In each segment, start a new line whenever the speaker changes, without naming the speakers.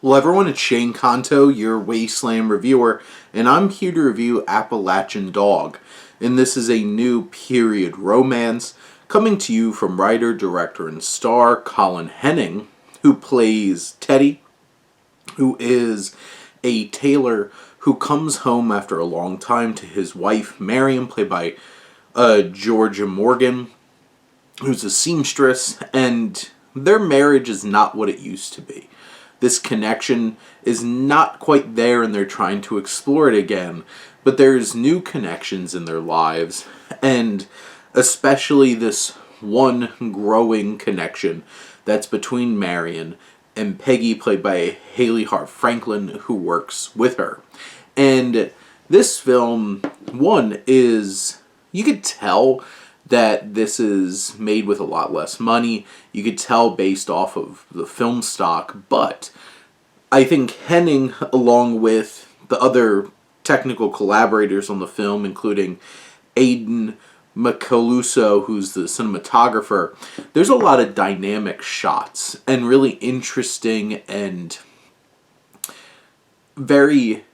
Well, everyone, it's Shane Kanto, your Wasteland reviewer, and I'm here to review Appalachian Dog. And this is a new period romance coming to you from writer, director, and star Colin Henning, who plays Teddy, who is a tailor who comes home after a long time to his wife, Marion, played by Georgia Morgan, who's a seamstress, and their marriage is not what it used to be. This connection is not quite there and they're trying to explore it again, but there's new connections in their lives, and especially this one growing connection that's between Marion and Peggy, played by Haley Hart Franklin, who works with her. And this film, one, is, you could tell that this is made with a lot less money. You could tell based off of the film stock, but I think Henning, along with the other technical collaborators on the film, including Aidan Macaluso, who's the cinematographer, there's a lot of dynamic shots and really interesting and very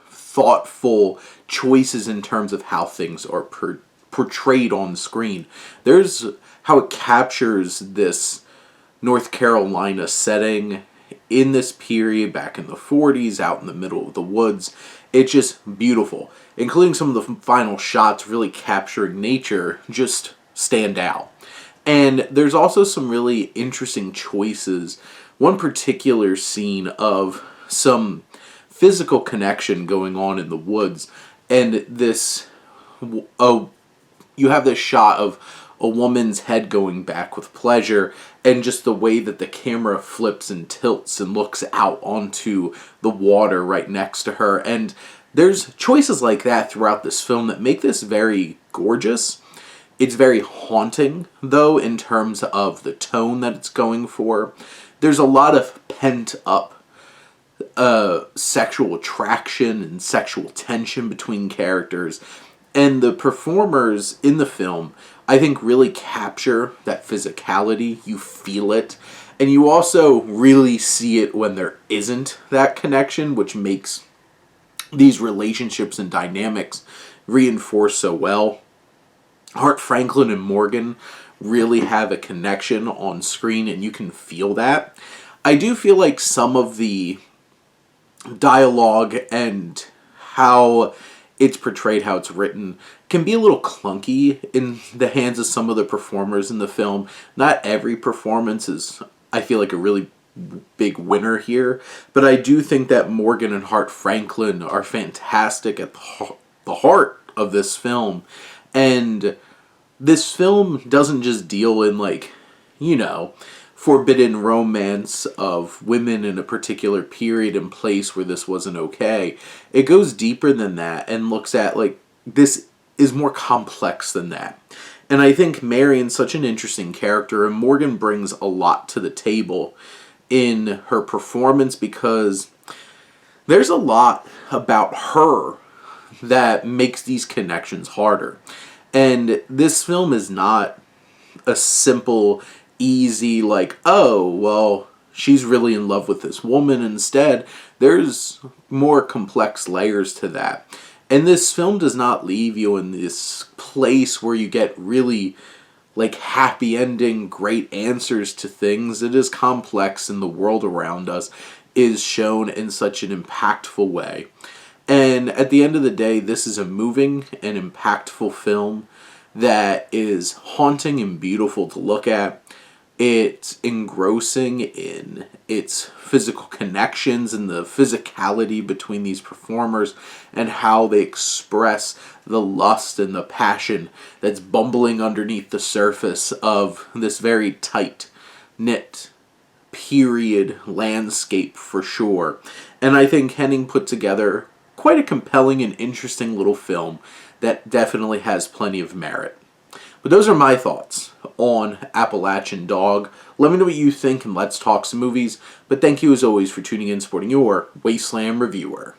thoughtful choices in terms of how things are portrayed on screen. There's how it captures this North Carolina setting in this period back in the 40s, out in the middle of the woods. It's just beautiful, including some of the final shots really capturing nature just stand out. And there's also some really interesting choices. One particular scene of some physical connection going on in the woods, and this you have this shot of a woman's head going back with pleasure, and just the way that the camera flips and tilts and looks out onto the water right next to her. And there's choices like that throughout this film that make this very gorgeous. It's very haunting, though, in terms of the tone that it's going for. There's a lot of pent-up sexual attraction and sexual tension between characters. And the performers in the film, I think, really capture that physicality. You feel it. And you also really see it when there isn't that connection, which makes these relationships and dynamics reinforce so well. Hart Franklin and Morgan really have a connection on screen, and you can feel that. I do feel like some of the dialogue and how it's portrayed, how it's written, can be a little clunky in the hands of some of the performers in the film. Not every performance is, I feel like, a really big winner here, but I do think that Morgan and Hart Franklin are fantastic at the heart of this film. And this film doesn't just deal in, like, forbidden romance of women in a particular period and place where this wasn't okay. It goes deeper than that and looks at, like, this is more complex than that. And I think Marion's such an interesting character, and Morgan brings a lot to the table in her performance, because there's a lot about her that makes these connections harder. And this film is not a simple, easy, like, oh, well, she's really in love with this woman. Instead, there's more complex layers to that. And this film does not leave you in this place where you get really, like, happy ending, great answers to things. It is complex, and the world around us is shown in such an impactful way. And at the end of the day, this is a moving and impactful film that is haunting and beautiful to look at. It's engrossing in its physical connections and the physicality between these performers and how they express the lust and the passion that's bumbling underneath the surface of this very tight-knit period landscape, for sure. And I think Henning put together quite a compelling and interesting little film that definitely has plenty of merit. But those are my thoughts on Appalachian Dog. Let me know what you think, and let's talk some movies. But thank you as always for tuning in, supporting your Wasteland reviewer.